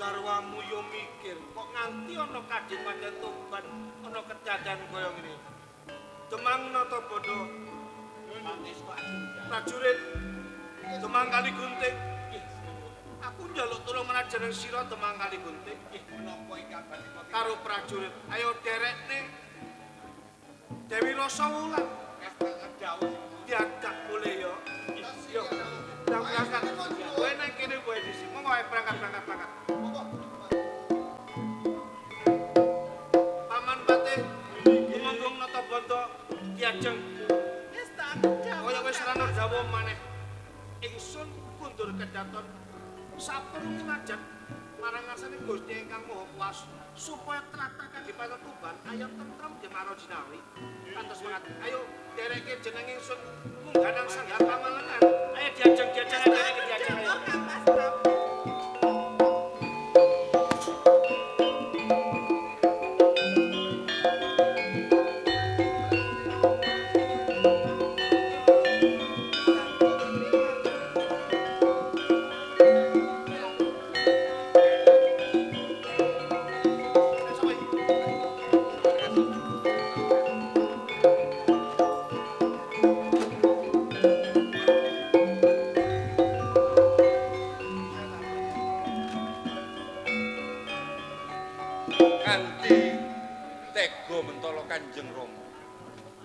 garwamu yo mikir kok nganti ana Kadipaten Tuban ana kejadian kaya ngene. Demang nata bodo prajurit Demang Kali Gunting. Aku njaluk tulung menajeneng sira Demang Kali Gunting. Menapa ingkang karo prajurit. Ayo derekne Dewi Rasawulan. Diagak boleh yo. Yo. Ndang berangkat. Kowe nang kene kowe di sini. Monggo berangkat. Paman Patih, gumung nata bondo diajeng. Wis tak kaya wis rana dawa maneh. Ingsun kundur kedaton saperlu ngajak marang ngarsane Gusti ingkang Maha Kuwasa supaya tlatah Kadipaten Tuban ayo tentrem demaro jinawi. Kantos mangkat. Ayo dereke jeneng ingsun munggah nang sanggar pamalengan. Ayo diajeng dereke diajeng ayo. Kanjeng Rama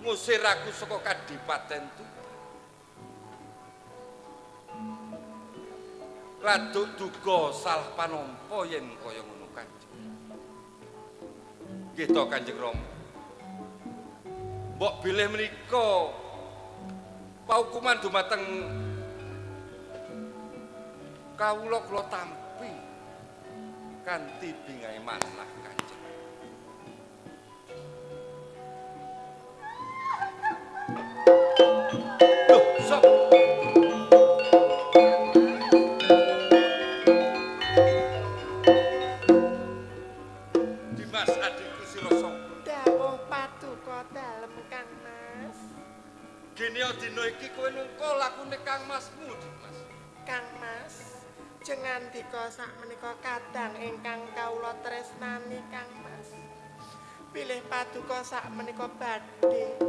ngusir aku saka Kadipaten Tuban. Raduk duga salah panampa yen kaya ngono Kanjeng. Nggih to Kanjeng Rama. Mbok bilih menika paukuman dumateng kawula kula tampi kanthi bingahe manah Kanjeng. Dimas adikku Sirasa. Dawuh paduka dalem Kang Mas. Gene dina iki kowe nungko lakune Kang Masmu, Dimas. Kang Mas, jengandika sakmenika kadang ingkang kawula tresnani Kang Mas. Pilih paduka sakmenika badhe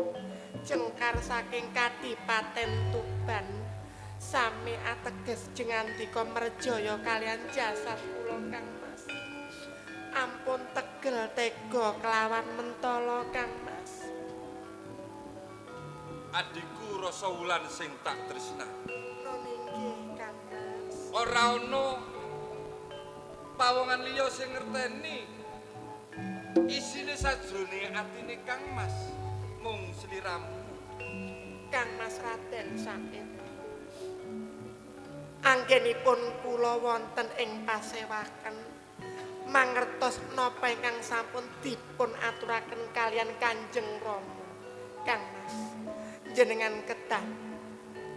jengkar saking Kadipaten Tuban. Sami ateges jengandika merjaya kalian jasad kula Kang Mas. Ampun tegel tega kelawan mentala Kang Mas. Adikku Rasawulan sing tak tresnani. Nggih Kang Mas. Ora ana pawongan liya sing ngerteni isine sajroning atine Kang Mas mung sliramu. Kang Mas Raden Said. Anggenipun kula wonten ing pasewaken mangertos napa ingkang sampun dipun aturaken kalian Kanjeng Rama. Kang Mas, jenengan kedah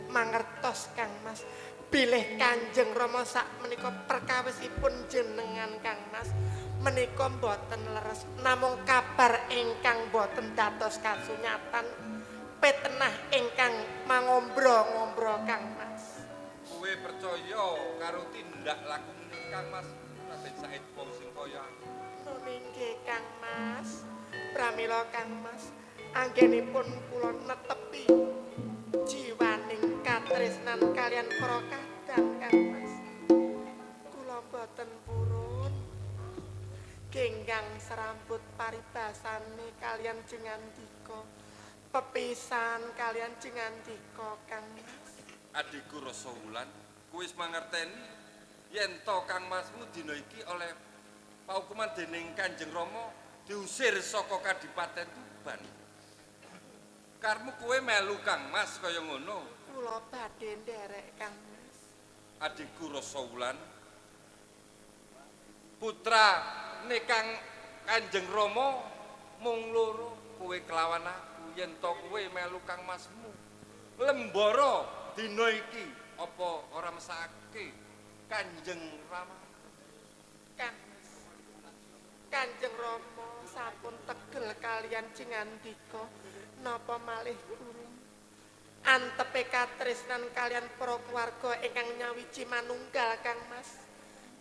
mangertos Kang Mas, bilih Kanjeng Rama sakmenika perkawisipun jenengan Kang Mas menika boten leres, namung kabar ingkang boten dados kasunyatan petenah ingkang mangombro-ngombro Kang Mas. Kowe percaya karo tindak lakune Kang Mas Raden Said wong sing kaya Nggih Kang Mas, pramila Kang Mas, anggenipun kula netepi jiwaning katresnan kalian para kadang Kang Mas. Kula boten purun genggang serambut paribasane kalian jengandika pepisan kalian jengandika Kang Mas. Adikku Rasawulan, kowe wis mangerteni yen to Kang Masmu dina iki oleh paukuman dening Kanjeng Rama diusir saka Kadipaten Tuban. Karmu kowe melu Kang Mas kaya ngono. Kula badhe nderek Kang Mas. Adikku Rasawulan, putra nekang Kanjeng Rama mung loro, kowe kelawan aku yen to kowe melu Kang Masmu. Lembara dina iki apa ora mesake Kanjeng Rama? Kang Mas, Kanjeng Rama sampun tegel kalian jengandika napa malih kurung antepe katresnan kalian para keluarga ingkang nyawiji manunggal Kang Mas.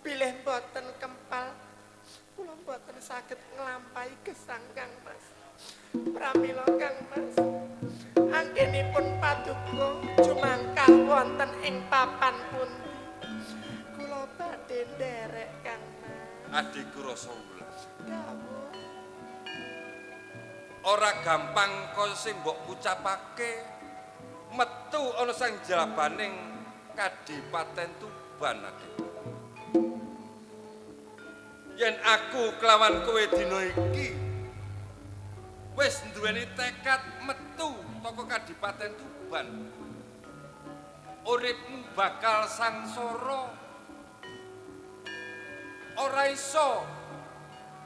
Bilih boten kempat marai gesang Kang Mas. Pramila Kang Mas. Anggenipun paduka jumangkah wonten ing papan pundi. Kula badhe nderek Kang Mas. Adikku Rasawulan. Dawuh. Ora gampang kaya sing mbok ucapake metu ana sang jabaning Kadipaten Tuban adikku. Yen aku kelawan kowe dina iki wis duweni tekad metu saka Kadipaten Tuban. Uripmu bakal sangsara. Ora iso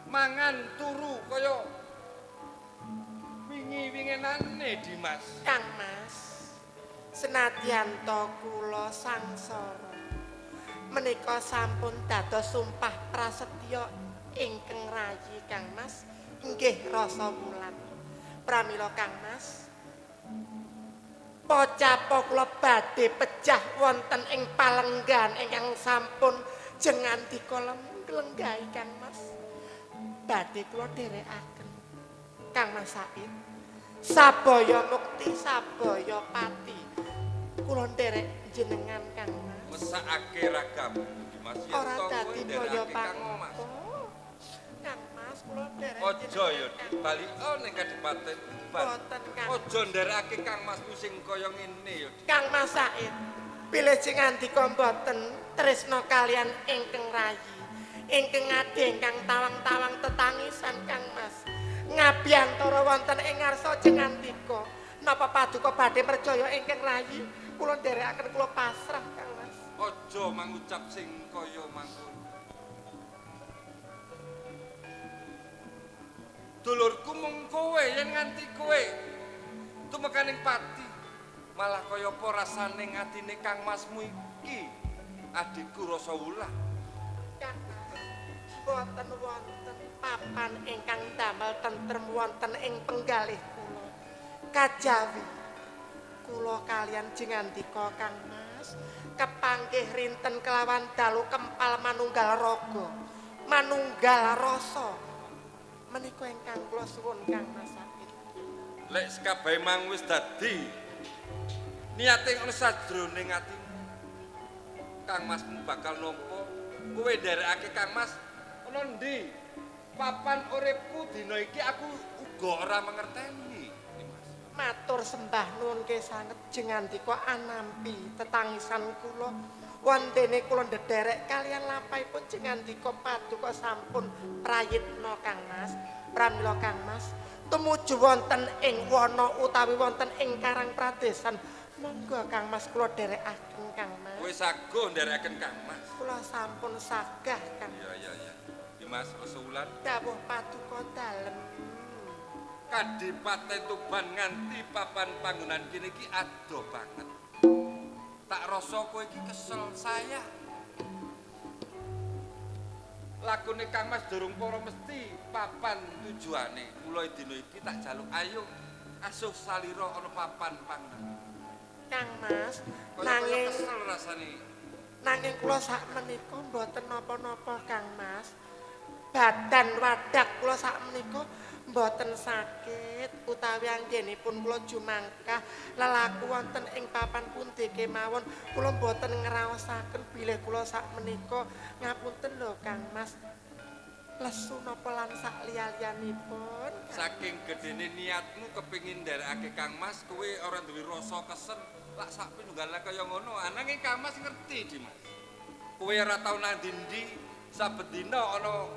mangan turu kaya wingi-winginane Dimas. Kang Mas, senadyan to kula sangsara menika sampun dados sumpah prasetya ingkang rayi Kang Mas, inggih Rasawulan. Pramila Kang Mas, pocapa kula badhe pejah wonten ing palenggan ingkang sampun jengandika lenggahi Kang Mas. Badhe kula dherekaken Kang Mas Said. Sabaya mukti sabaya pati. Kula nderek jenengan Kang Mas. Mesakake ragamu Dimas yen Ora to kowe dadi kaya nderekake Kang Mas. Kang Mas kula nderek. Aja ya balika ning Kadipaten Tuban. Boten Kang. Aja nderekake Kang Masmu sing kaya ngene ya. Kang Mas Said. Bilih sing ngandika mboten tresna kalian ingkang rayi. Ingkang ade ingkang tawang-tawang tetangisan Kang Mas. Ngabiyantara wonten ing ngarsa jengandika napa paduka badhe percaya ingkang rayi kula nderekaken kula pasrah Kang Mas. Aja mangucap sing kaya mangkono. Dulurku mung kowe yen nganti kowe tumekaning pati malah kaya apa rasane atine Kang Masmu iki adikku Rasawulan. Kang Mas, boten wonten papan ingkang damel tentrem wonten ing penggalih kula. Kajawi kula kalian jengandika Kang Mas kepanggih rinten kelawan dalu kempal manunggal raga, manunggal rasa. Menika ingkang kula suwun Kang Mas Said. Lek sekabahe mang wis dadi niate ngono sajroning atimu. Kang Masmu bakal nampa kowe nderekake Kang Mas ana ndi? Papan uripku dina iki aku uga ora mangerteni, Dimas. Matur sembah nuwun kesanget jengandika anampi tetangisan kula wondene kula ndederek kalian lampahipun jengandika paduka sampun prayitna Kang Mas. Pramila Kang Mas tumuju wonten ing wana utawi wonten ing karang pradesan monggo Kang Mas kula derekaken Kang Mas. Kowe saguh nderekaken Kang Mas. Kula sampun sagah Kang. Iya. Dimas Rasawulan. Dawuh paduka dalem. Kadipaten Tuban nganti papan panggonan kene iki adoh banget. Tak rasa kowe iki kesel saya. Lakune Kang Mas durung para mesti papan tujuane. Mula dina iki tak jaluk ayo asuh salira ana papan panggonan. Kang Mas, Kaya kesel rasane. nanging kula sakmenika mboten napa-napa Kang Mas. Badan wadak kula sakmenika mboten sakit utawi anggenipun kula jumangkah lelaku wonten ing papan pundi kemawon kula mboten ngraosaken bilih kula sakmenika ngapunten lho Kang Mas. Lesu napa lan sak liya-liyanipun. Saking gedene niatmu kepengin nderekake Kang Mas, kowe ora duwe rasa kesen lak sak pinunggale kaya ngono. Ananging Kang Mas ngerti, Dimas. Kowe ora tau nang ndi saben dina ana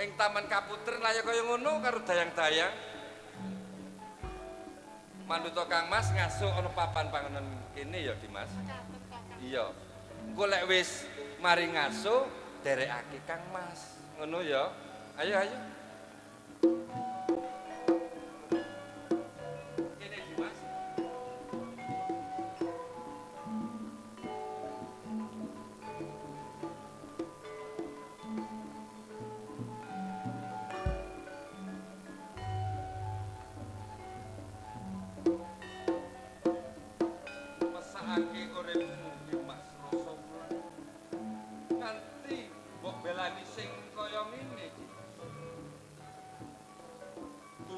ing Taman Kaputren kaya ngono karo dayang-dayang. Manut Kang Mas ngasuh ana papan panggonan kene ya, Dimas. Iya. Engko lek wis mari ngasuh derekake Kang Mas. Ngono ya. Ayo. Kene Dimas. Mesakake uripmu Dimas Rasawulan. Nganti mbok belani sing kaya ngene iki.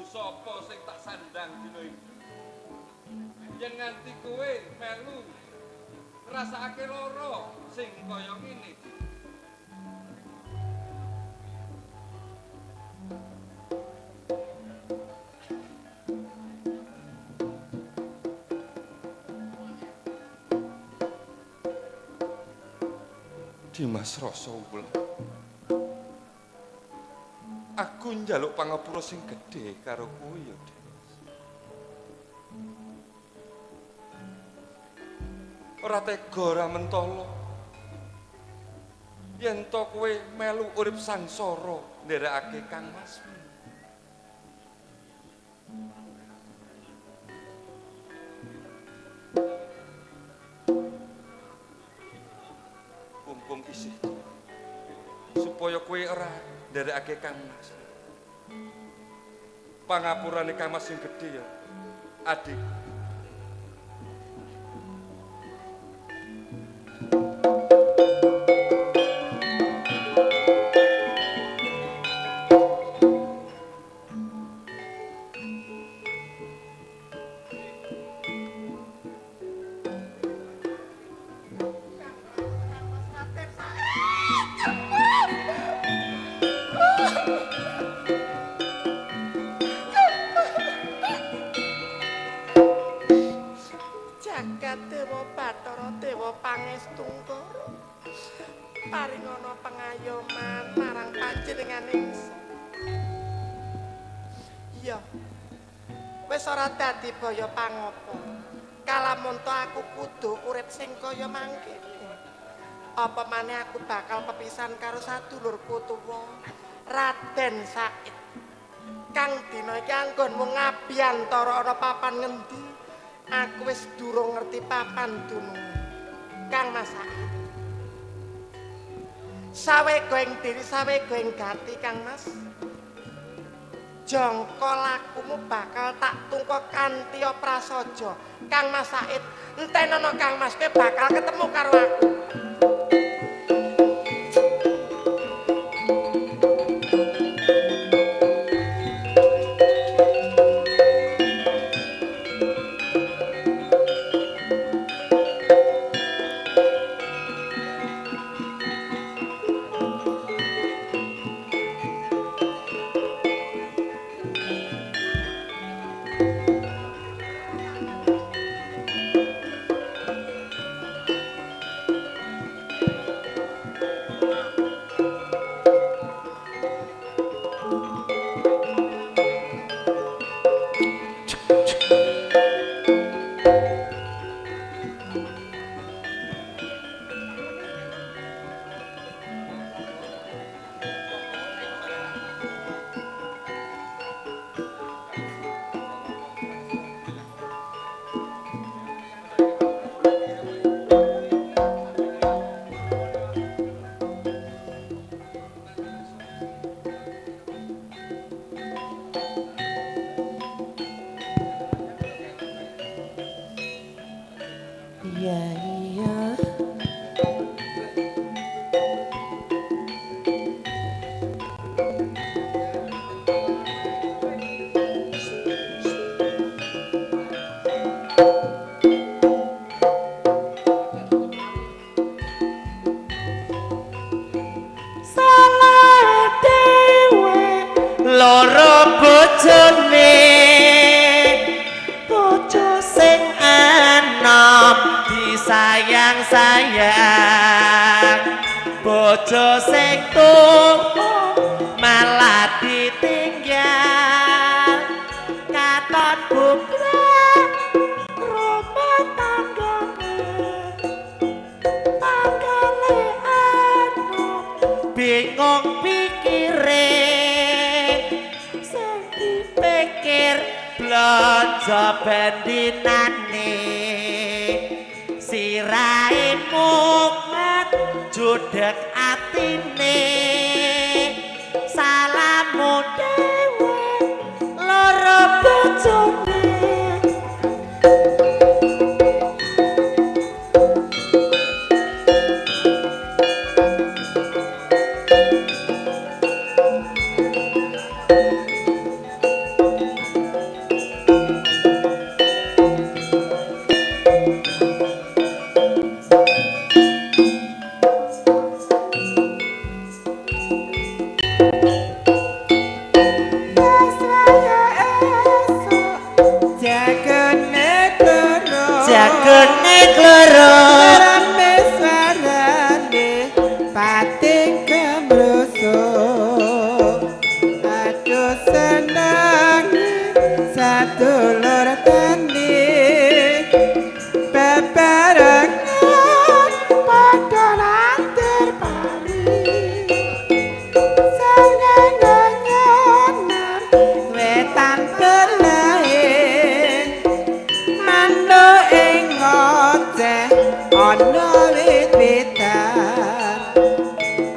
sapa sing tak sandang dina iki. Yen nganti kowe melu ngrasakake lara sing kaya ngene. Dimas Rasa Wulan. Aku njaluk pangapura sing gedhe karo kowe ya, Dimas. Ora tega ora mentala. Yen to kowe melu urip sangsara nderekake Kang Masmu. Mumpung isih supaya kowe ora nderekake Kang Mas. Pangapurane Kang Mas sing gedhe ya, Adik. Jagat Dewa Bathara Dewa Pangestungkara paringana pengayoman marang panjenengan ingsun. Iya. Wis ora dadi baya pangapa. Kalamun to aku kudu urip sing kaya mangkene. Apa maneh aku bakal pepisan karo sadulurku tuwa Raden Said. Kang dina iki anggonmu ngabiyantara ana papan ngendi? Aku wis durung ngerti papan dunung. Kang Mas Said. Sawega ing diri sawega ing gati Kang Mas. Jangka lakumu bakal tak tungkok kanthi prasaja. Kang Mas Said, entenono Kang Mas kowe bakal ketemu karo aku. Loro bojone bojo sing anom disayang-sayang, bojo sing tuwa malah ditinggal, katon bubrek rumah tanggane tanggane anu bingung pikire blonjo bendinane sirahe mumet judhek atine salamu dhewe loro bojone. aduh seneng sadulur tani bebarengan padha nantir pari senengan wetan belahe manuk ing ngoceh ana wit-witan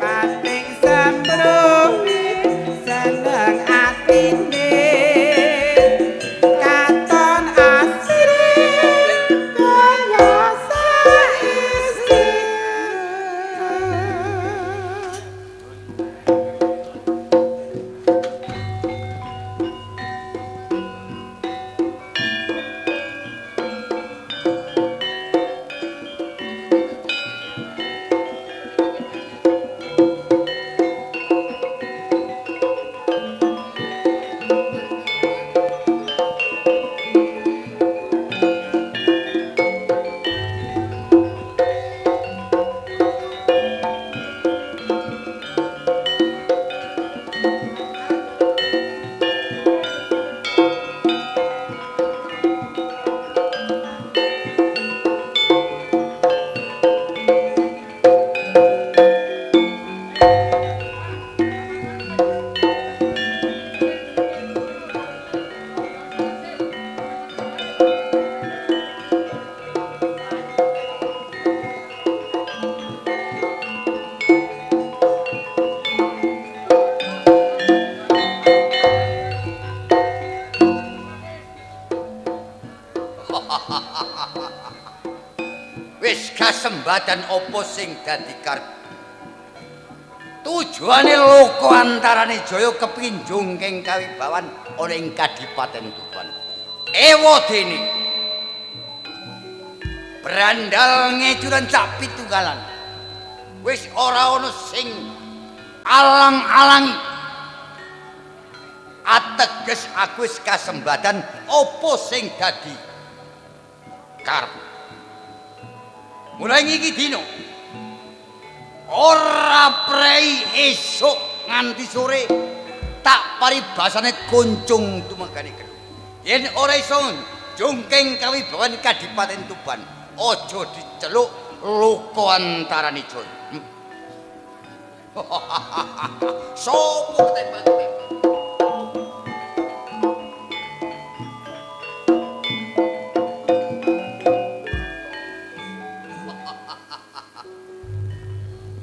pating samrumi seneng atine katon asri kaya saisi. Wis kasembadan apa sing dadi karep? Tujuane loko antarane Jaya kepingin jongkeng kawibawan ana ing Kadipaten Tuban. Ewadene brandal ngecuran cak pitunggalan. Wis ora ana sing alang-alangi. Ateges aku wis kasembadan apa sing dadi karep. Mulai iki dino ora prei esuk nganti sore tak paribasane kuncung tumagane kedhu. Yen ora iso jongkeng kawibawan Kadipaten Tuban, aja diceluk loko antarane Jaya. Sopo ketembak-tembak?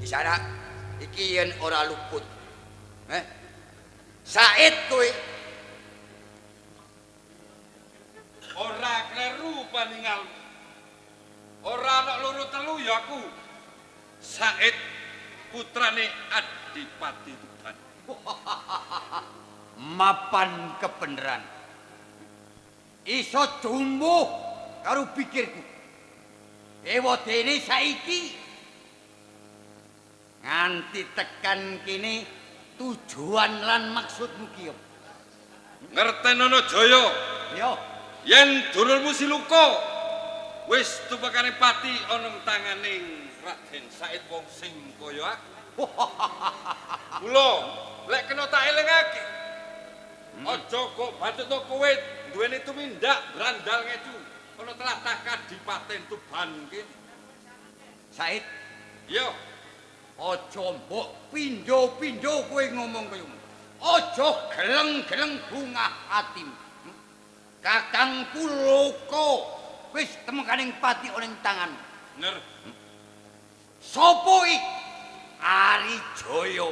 Sana iki yen ora luput. Said kowe Ora kleru paningal. Ora ana loro telu ya aku. Said putrane Adipati Tuban. mapan kebenaran. Iso jumbuh karo pikirku. Ewadene saiki nganti tekan kene tujuan lan maksudmu ki. Ngertenono Jaya, Yo, yen dulurmu Siluka wis tumekane pati ana ing tanganing Raden Said wong sing kaya aku. Mula lek kena tak elingake. Aja kok batutno kowe duweni tumindak brandal ngecu ana tlatah Kadipaten Tuban kene. Said, Yo, aja mbok pindho-pindho kowe ngomong kaya ngono. Aja geleng-geleng bungah atimu. Kakangku Loko wis temekaning pati ana ing tangan. bener. Sopo iki? Ari Jaya.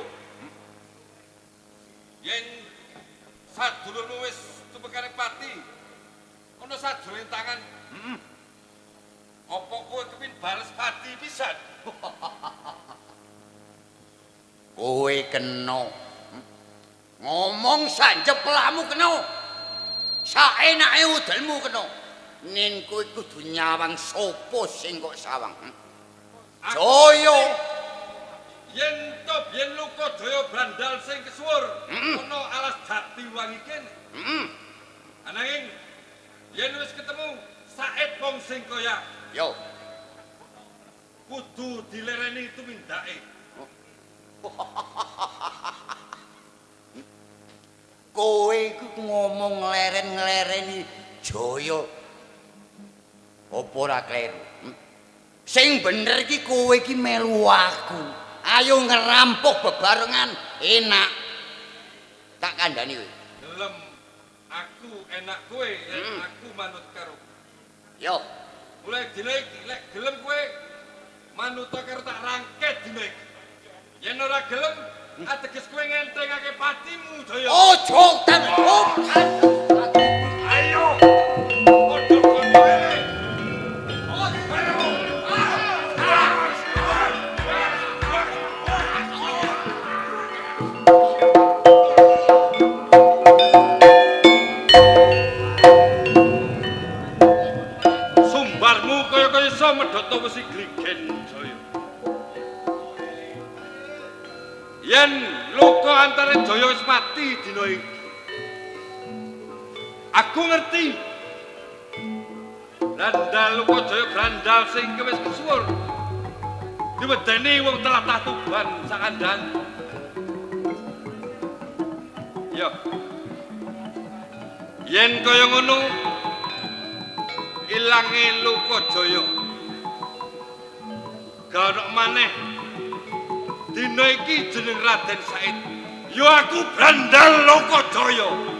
Yen sadulurmu wis tumekane pati ana sajroning tangan. Apa kowe kepin bales pati pisan? Kowe kena ngomong sanjeplamu kena. Saenake udelmu kena. Nin kowe kudu nyawang sapa sing kok sawang. Jaya. Yen to biyen luka daya brandal sing kesuwur ana alas jati wangi kene. Ananging yen wis ketemu Said wong sing kaya Yo, kudu dilereni tumindake. Kowe iku ngomong ngleren-nglereni Jaya. Apa ora kleru? Sing bener iki kowe iki melu aku. Ayo ngerampok bebarengan enak. Tak kandhani kowe. Gelem aku enak kowe, aku manut karo. Yo, Mulai dina iki lek gelem kowe manut karo tak rangket dina iki. Yen ora gelem ateges kowe ngentengake patimu, Jaya. ojo tanggung. Ayo. Ojo kono wae. Sumbarmu kaya-kaya iso medhot wesi gligen, Jaya. Yen luka antara Jaya wis mati dina iki. Aku ngerti. Grandal luka Jaya grandal sing wis kesuwur. Diwedeni wong tlatah Tuban sakandhang. Ya. Yen kaya ngono ilange luka Jaya. Gara maneh dina iki jeneng Raden Said. Ya aku Grandal Lokajaya.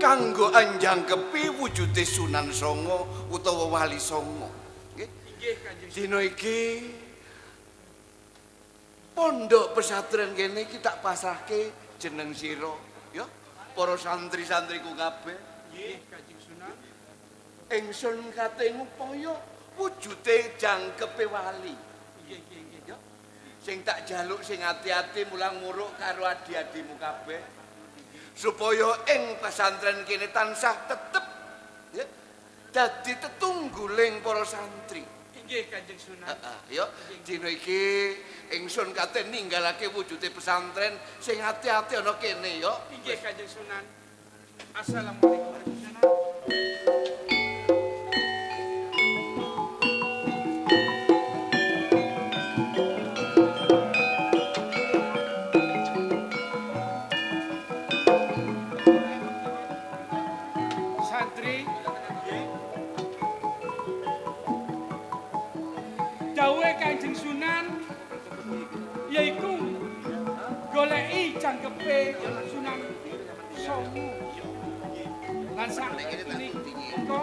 Kanggo anjangkepi wujude Sunan Songo utawa Wali Songo. Nggih. Nggih, Kanjeng. Dina iki pondok pesantren kene iki tak pasrahke jeneng sira, ya. Para santri-santriku kabeh. Nggih, Kanjeng Sunan. Ingsun kate ngupaya wujude jangkepe wali. Nggih, nggih, nggih. Ya. Sing tak jaluk sing ati-ati mulang muruk karo adi-adimu kabeh. Supaya ing pesantren kene tansah tetep ya dadi tetungguling para santri. Nggih, Kanjeng Sunan. Ya, dina iki ingsun kate ninggalake wujude pesantren sing ati-ati ana kene ya. Nggih, Kanjeng Sunan. Assalamualaikum Kanjeng Sunan. Santri, dawuhe Kanjeng Sunan yaiku goleki jangkepe Sunan Songo. Lan sakmenika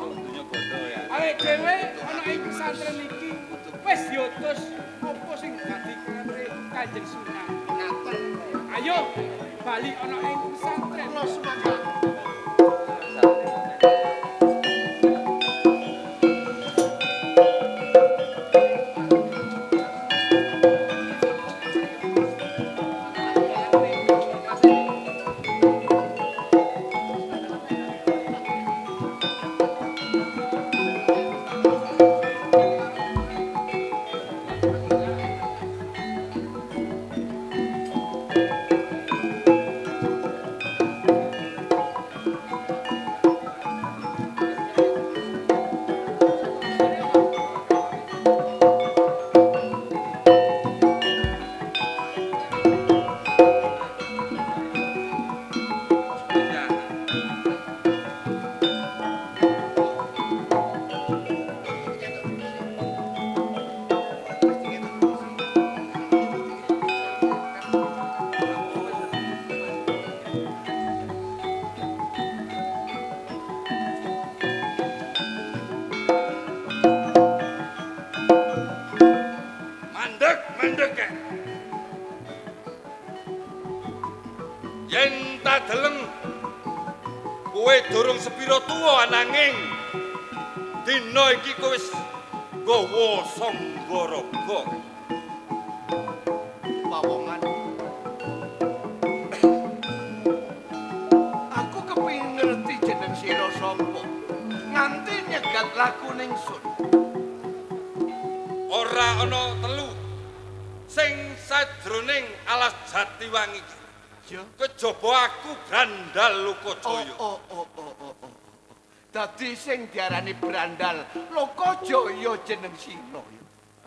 awake dhewe ana ing pesantren iki wis diutus apa sing dadi karepé Kanjeng Sunan. Ayo bali ana ing pesantren. nggawa Sanggaraga. Pawongan. Aku kepengin ngerti jeneng sira sapa. Nganti nyegat laku ningsun. Ora ana telu sing sajroning alas Jatiwangi iki. Ya. Kejaba aku Brandal Lokajaya. Oh. Dadi sing diarani Brandal Lokajaya jeneng sira.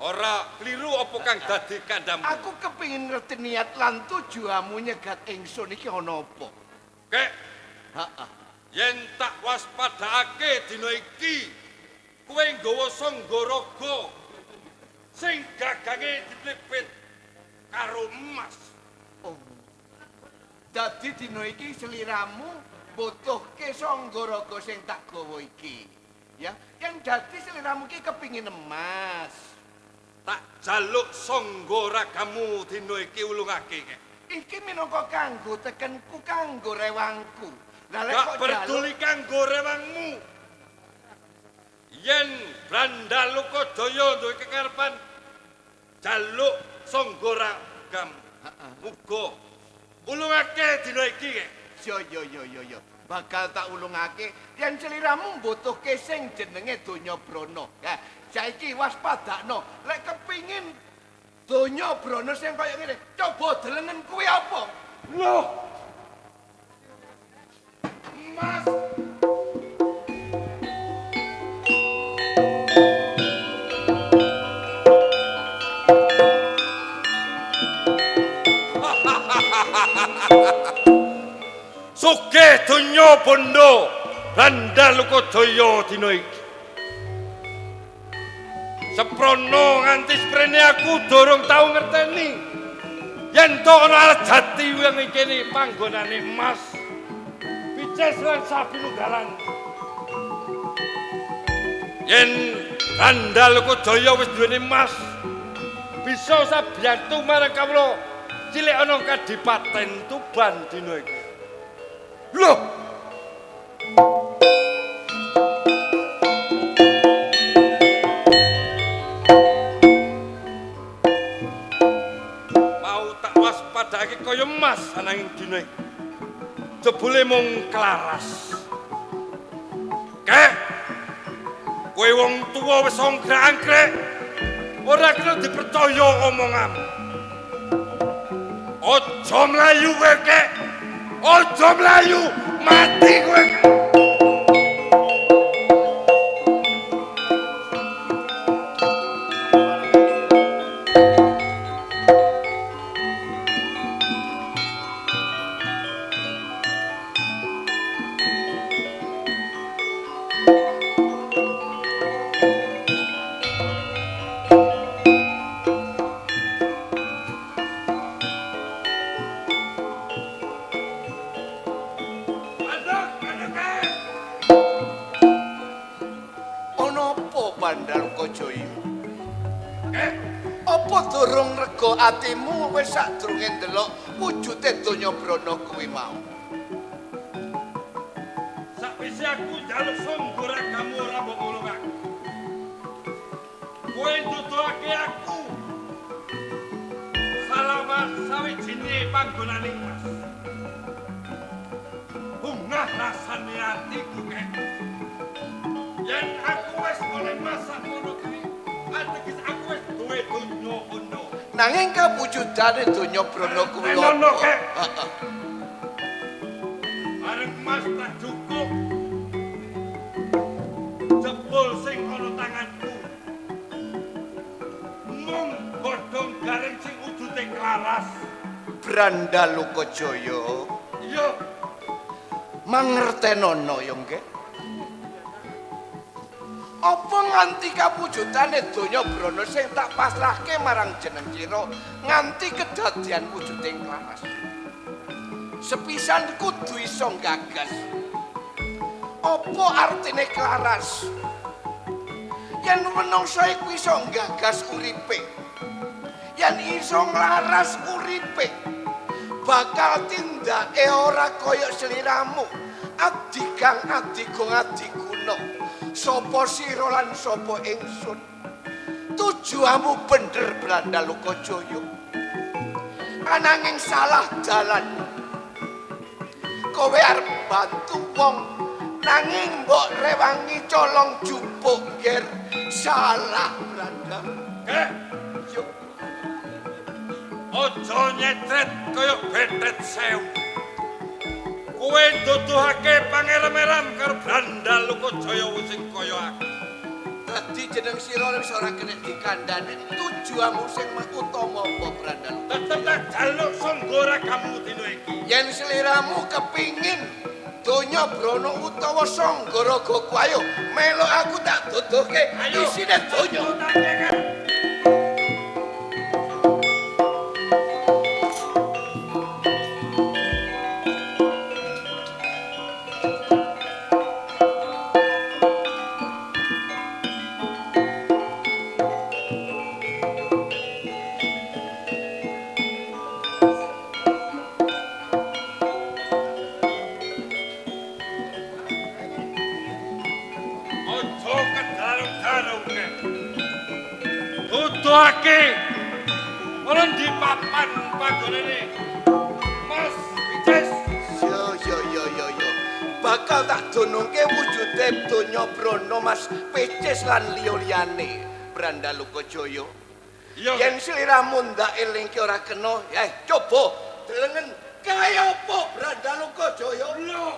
Ora kliru apa kang dadi kandhamu? Aku kepengin ngerti niat lan tujuanmu nyegat ingsun iki ana apa? Kek, Heeh. yen tak waspadakake dina iki, kowe nggawa Sanggaraga sing gagange diplipit karo emas. Oh. Dadi dina iki seliramu butuhke Sanggaraga sing tak gawa iki. Ya, yang dadi seliramu iki kepingin emas. Tak jaluk Sanggaragamu dina iki ulungake, Kek. Iki minangka kanggo tekenku kanggo rewangku. Lah lek Gak kok peduli kanggo rewangmu. Yen Brandal Lokajaya duwe kekarepan jaluk Sanggaragamu. Muga ulungake dina iki, Kek. Yo. Bakal tak ulungake yen seliramu mbutuhke sing jenenge Donya Brana. Nah, saiki waspadakno. Lek kepingin Donya Brana sing kaya ngene, coba delengen kuwi apa? Loh. Mas. Sugih donya bondo Brandal Lokajaya dina iki. Seprono nganti sprene aku durung tau ngerteni yen to ana Jatiwangi kene panggonane emas. Pices lan sapinunggalan. Yen Brandal Lokajaya wis duweni emas, bisa sabiyantu marang kawula cilik ana Kadipaten Tuban dina iki. Loh. Mau tak waspadake kaya emas ananging dina iki. Jebule mung klaras. Kek. Kowe wong tuwa wis anggrek-anggrek. Ora kena dipercaya omonganmu. Aja mlayu kowe, Kek. Aja mlayu, mati kowe. Brandal Lokajaya. Apa durung rega atimu wis sadurunge ndelok wujude Donya Brana kuwi mau? Sakwise aku njaluk Sanggaragamu ora mbok ngulungake. Kowe nuduhake aku salamat sawijine panggonane emas. Bungah rasane atiku, Kek. Yen aku wis oleh masak ngono kuwi, ateges aku wis duwe donya kono. Nanging kawujudane Donya Brana kuwi Ngono, Kek. Heeh. Arep mas tak cukup. Jebul sing ana tanganku. Mung godhong garing sing wujute klaras. Brandal Lokajaya. Iya, Mangertenono ya nggih. Apa nganti kawujudane Donya Brana sing tak pasrahke marang jeneng sira nganti kedadian wujuding klaras. Sepisan kudu iso gagas. Apa artine klaras? Yen menungsa iku iso gagas uripe. Yen iso nglaras uripe, bakal tindake ora kaya sliramu. Adigang adiguna Sopo sira lan sopo ingsun? Tujuanmu bener Brandalokajoyo. Ananging salah dalan. Kowe arep bantu wong nanging mbok rewangi colong jupuk ger salah Branda. Yo Ojo nyetret kaya betet sewu. Kowe nduduhake pangeram-eram karo Brandalokajaya sing kaya aku. dadi jeneng sira wis ora kena dikandhani. Tujuanmu sing utama apa Brandaloka? Tetep tak jaluk sanggara kamu dina iki. Yen sliramu kepingin donya Brana utawa sanggara Goku, ayo melu aku tak duduhke isine donya. Ojo kedalu-daluke. Tuduhake ora di papan panggonane. Mas Wices. Yo. Bakal tak donongke wujude donya Brana Mas Pecis lan liya-liyane Brandalokajaya. Iya. Yen sliramu ndak elingke ora kena, coba delengen kaya apa Brandalokajaya? Lho.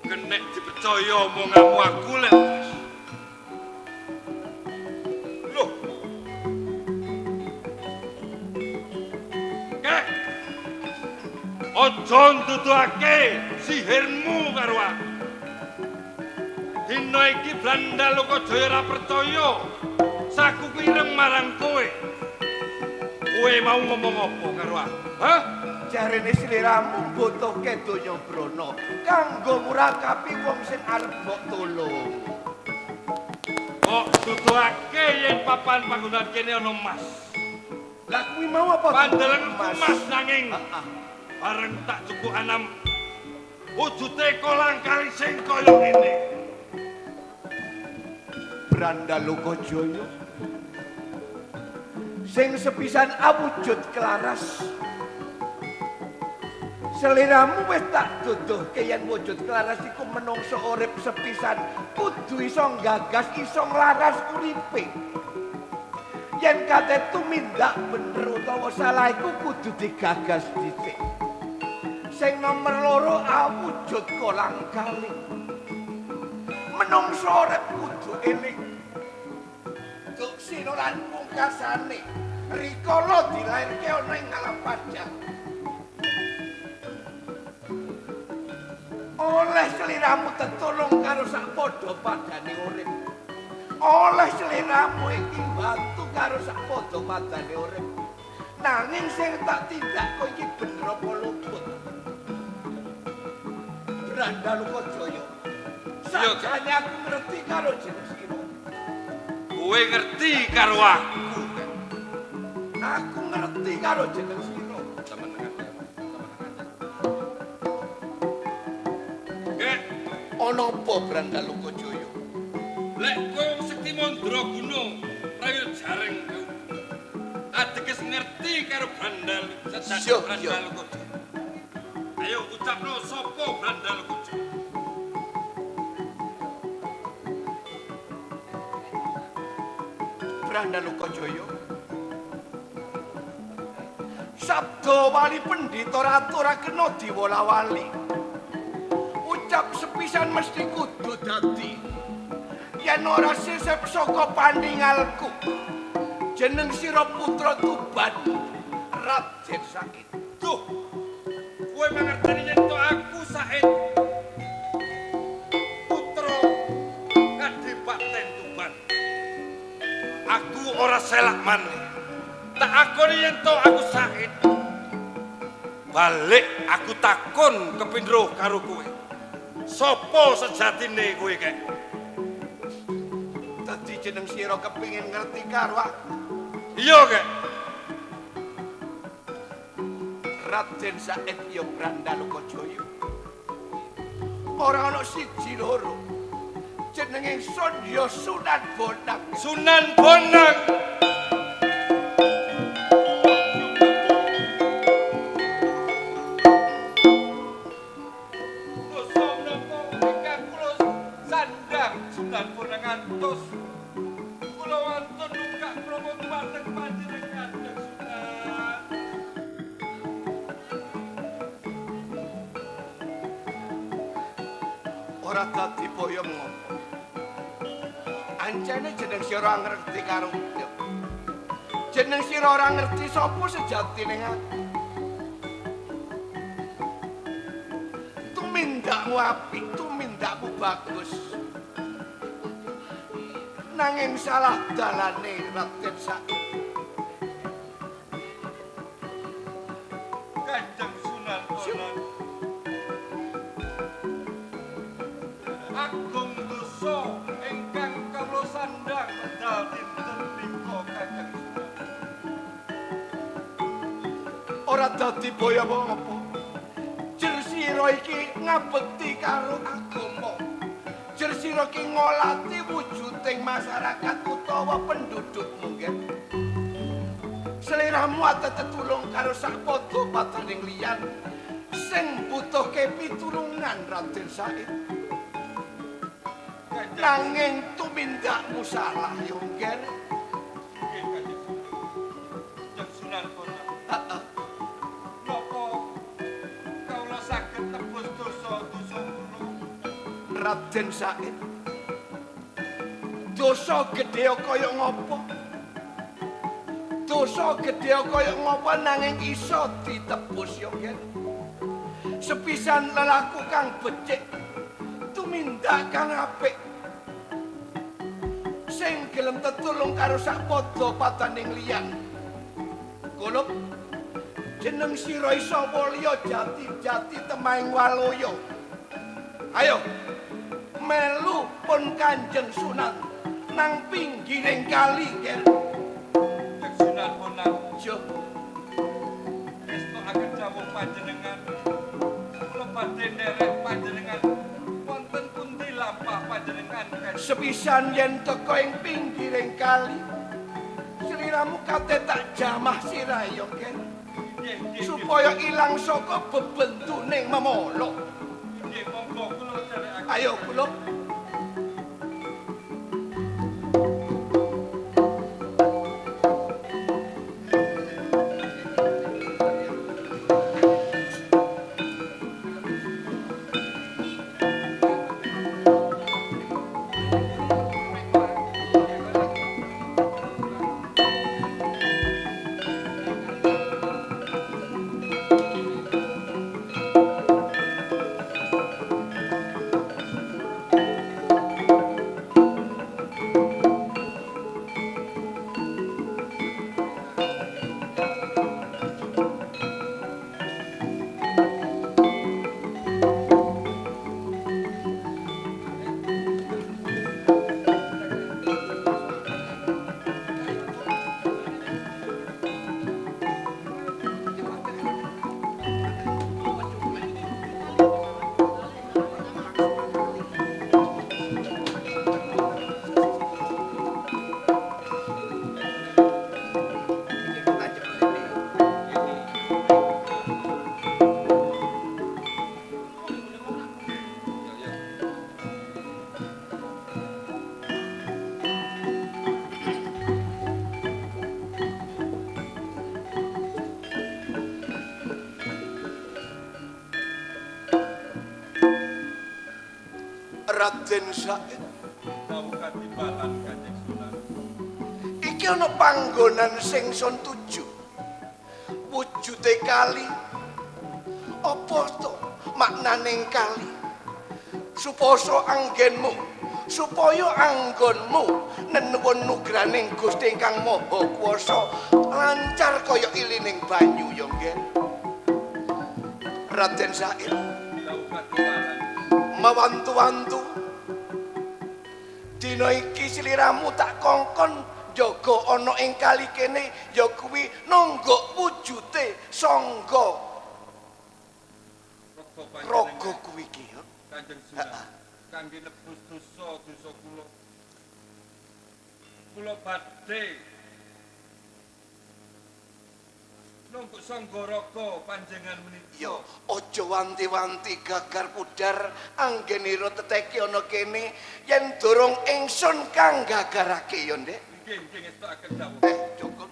Kenek dipercaya omonganmu aku lek. Loh. Kek. Ojo nduduhake sihirmu karo aku. Dina iki Brandalokajaya ora percaya saku ireng marang kowe. Kowe mau ngomong apa karo aku? Hah? Jarene sliramu mbutuhke donya Brana kanggo murakapi wong sing arep mbok tulung. Kok tuduhake yen papan panggonan kene ana emas. Lah kuwi mau apa? Pandelan emas nanging Heeh. bareng tak cukup anam wujude kolang kali sing kaya ngene. Brandalokajaya sing sepisan awujud kelaras. Seliramu wis tak duduhke yen wujud kelaras iku menungso urip sepisan kudu iso gagas iso nglaras uripe. Yen kate tumindak bener utawa salah iku kudu digagas dhisik. Sing nomor loro awujud kolang kaling. Menungso urip kudu eling. Duk sira lan pungkasane rikala dilairke ana ing alam pajak. Oleh sliramu tetulung karo sak padha padane urip. Oleh sliramu iki bantu karo sak padha padane urip. Nanging sing tak tindak kok iki bener apa luput? Brandalokajaya. Sakjane aku ngerti karo jeneng sira. Kowe ngerti karo aku. Aku ngerti karo jeneng sira. Kek, Ana apa Brandalokajaya? lek kowe wong Sekti Mandraguna prayo jareng kowe. Ateges ngerti karo Siap. Brandalokajaya. Ayo ucapno sapa Brandalokajaya? Brandalokajaya. Sabda wali pendhita ratu ora kena diwola-wali. Ucap sepisan mesti kudu dadi. Yen ora sisip saka pandingalku. Jeneng sira putra Tuban, Raden Said. Duh. Kowe mangerteni yen to aku Said. Putra Kadipaten Tuban. Aku ora selak maneh. Tak akoni yen to aku Said. Balik aku takon kepindro karo kowe. Sopo sejatine kowe kek? Dadi jeneng sira kepingin ngerti karo aku. Iya kek. Raden Said ya Brandalokajaya. Ora ana siji loro. Jenenge ingsun ya Sunan Bonang. Sunan Bonang. Dosa menapa ingkang kula sandang Sunan Bonang ngantos kula wonten nunggak promo dumateng panjenengan Sunan. Ora dadi boyo ngopo. Ancene jeneng sira ngerti karo aku. Jeneng sira ora ngerti sapa sejatine aku. Tumindakmu apik, tumindakmu bagus. Nanging salah dalane Raden Said. Kanjeng Sunan Bonang. Agung dosa ingkang kula sandang medal dinten nika Kanjeng Sunan. Ora dadi boyo apa. Jer sira iki ngabekti karo agama. Jer sira iki ngolati wujuding masyarakat utawa penduduk mungkin. Seliramu ate tetulung karo sakpada padaning liyan sing butuhke pitulungan Raden Said. Nanging tumindakmu salah yo ngger. Nggih Kanjeng Sunan. Kanjeng Sunan Bonang. Heeh. Napa kula saged tebus dosa-dosa kula? Raden Said. Dosa gedhe kaya ngopo? Dosa gedhe kaya ngopo nanging iso ditebus yo ngger. Sepisan lelaku kang becik tumindak kang apik sing gelem tetulung karo sakpada padaning liyan. Kulup jeneng sira isa mulya jati-jati temahing waloya. Ayo melu pun Kanjeng Sunan nang pinggiring kali ger. Kanjeng Sunan Bonang. Yo Estokaken dawuh panjenengan. Kula badhe nderek panjenengan wonten pundi lampah panjenengan Kanjeng. sepisan yen teko ing pinggiring kali sliramu kate tak jamah sirah yo ger. Nggih, Supaya ilang saka bebentuning memolo. nggih monggo kula nderekaken. Ayo kulup. Raden Said. Dawuh katibalan Kanjeng Sunan. Iki ana panggonan sing son tuju. Wujude kali. Apa to maknaning kali? Supasa anggenmu, supaya anggonmu nenuwun nugraning Gusti Ingkang Maha Kuwasa lancar kaya ilining banyu ya nggih. Raden Said Tahu katiwalan. mewantu-wantu dina iki sliramu tak kongkon jaga ana ing kali kene ya kuwi nonggok wujute sangga raga kuwi iki ya. Kanjeng Sunan kangge nebus dosa-dosa kula. Kula badhe nonggok sangga raga panjenengan menika. Ya aja wanti-wanti gagar pudar anggenira teteki ana kene yen durung ingsun kang gagarake ya Ndek. Nggih ngestokaken dawuh. Cukup.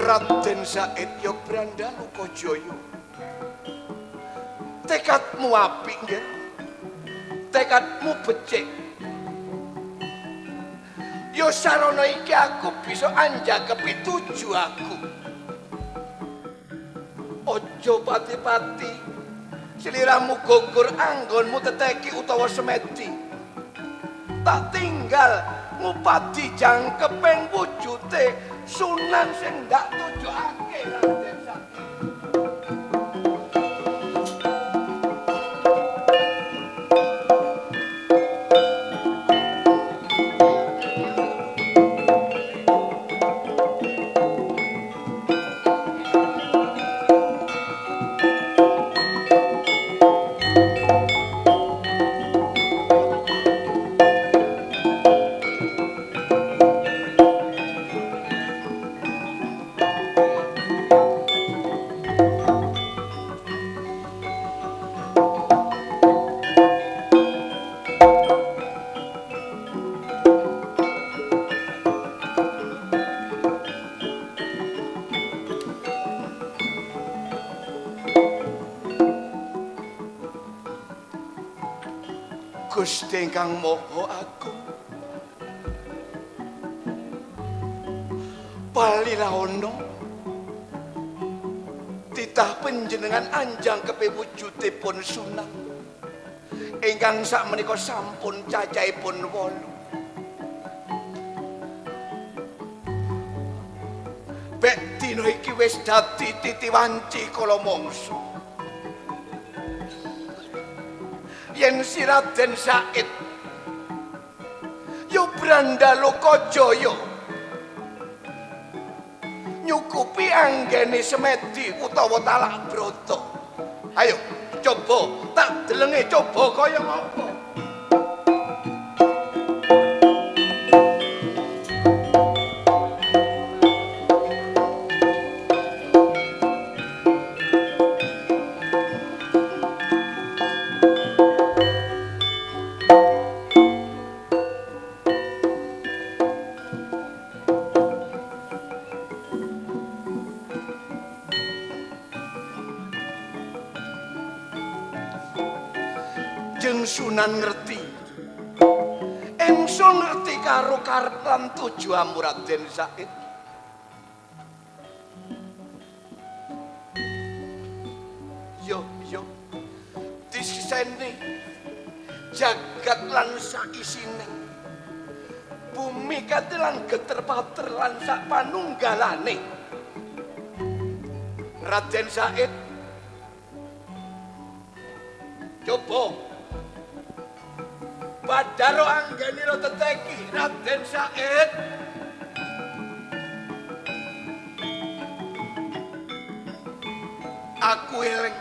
Raden Said ya Brandalu Kajaya. Tekadmu apik nggih. Tekadmu becik. Ya sarana iki aku bisa anjakepi tuju aku. Aja pati-pati sliramu gugur anggonmu teteki utawa semedi. Tak tinggal ngupadi jangkeping wujute Sunan sing ndak tujokake Raden Said. Gusti ingkang Maha Agung. Palilahana titah panjenengan anjang kepewujudipun Sunan ingkang sakmenika sampun cacahipun 8. Bek dina iki wis dadi titiwanci kala mangsa. Yen si Raden Said yo Brandalu Kajaya nyukupi anggene semedi utawa talak brata. Ayo coba tak delenge coba kaya ngapa. Sunan ngerti. Ingsun ngerti karo karep lan tujuanmu Raden Said. Yo disiseni jagat lan saisine. Bumi katelan geter-pater lan sak panunggalane. Raden Said coba Badaro anggenira teteki Raden Said. Aku eling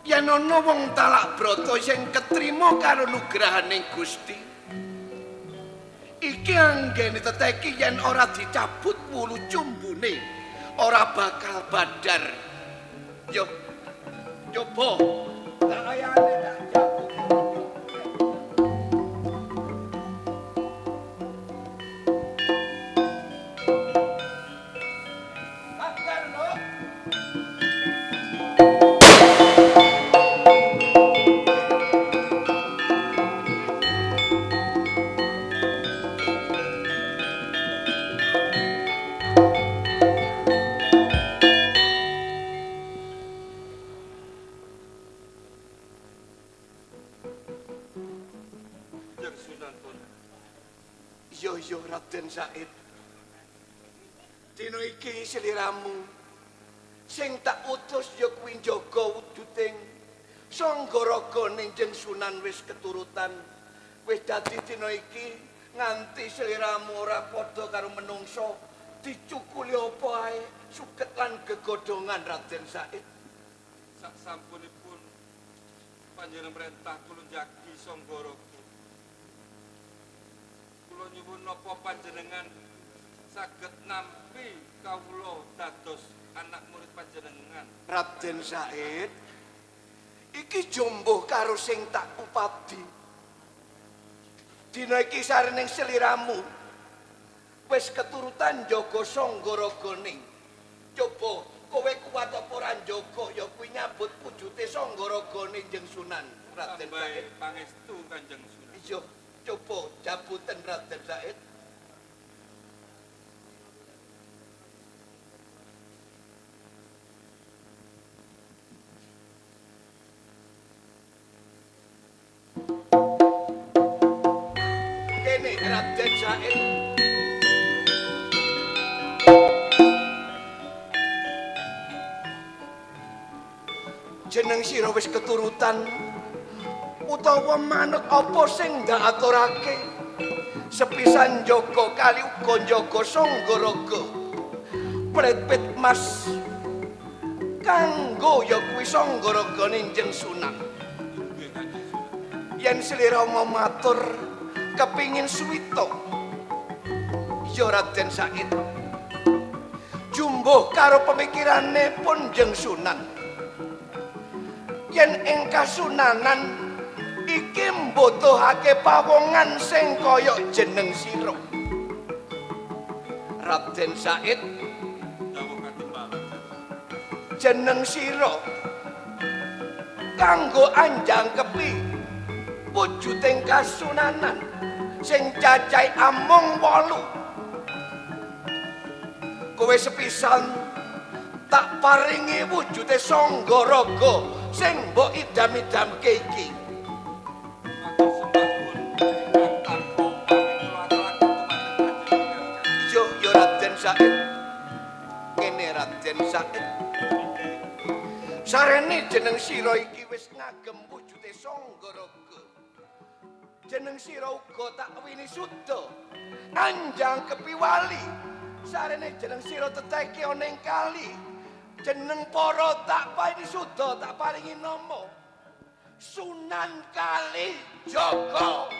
yen ana wong talak brata sing ketrima karo nugrahaning Gusti. Iki anggene teteki yen ora dicabut wulu cumbune ora bakal badar. Yo coba tak ayane tak cabut. Sinten pun? Iya Raden Said. Dina iki sliramu sing tak utus ya kuwi njaga wujuding Sanggaraga Ninjeng Sunan wis keturutan. Wis dadi dina iki nganti sliramu ora padha karo menungso dicukuli apa ae suket lan gegodhongan Raden Said. Sak sampunipun panjenengan perintah kula njagi Sanggaraga. Kula nyuwun napa panjenengan saged nampi kawula dados anak murid panjenengan. Raden Said, iki jumbuh karo sing tak upadi. Dina iki sarening sliramu wis keturutan njaga Sanggaraga-ning. Coba kowe kuat apa ora njaga ya kuwi nyambut wujude Sanggaraga Ninjeng Sunan, Raden Said. Pangestu Kanjeng Sunan. Iya, coba jabuten Raden Said. Kene Raden Said. Jeneng sira wis keturutan utawa manut apa sing ndak aturake sepisan njaga kali uga njaga Sanggaraga Pret-pet Mas kanggo ya kuwi Sanggaraga Ninjeng Sunan. Yen sliramu matur kepingin suwita ya Raden Said jumbuh karo pemikirane pun Jeng Sunan. Yen ing kasunanan iki mbutuhake pawongan sing kaya jeneng sira. Raden Said, Dawuh Katimbang. jeneng sira kanggo anjangkepi wujuding kasunanan sing cacahe amung 8. Kowe sepisan tak paringi wujude Sanggaraga sing mbok idam-idamke iki. Yo Raden Said. Kene Raden Said. Sarene jeneng sira iki wis ngagem wujude Sanggaraga. Jeneng sira uga tak wini suda. Anjang kepiwali. Sarene jeneng sira teteke ana ing kali. Jeneng para tak paringi suda, tak paringi nama Sunan Kalijaga.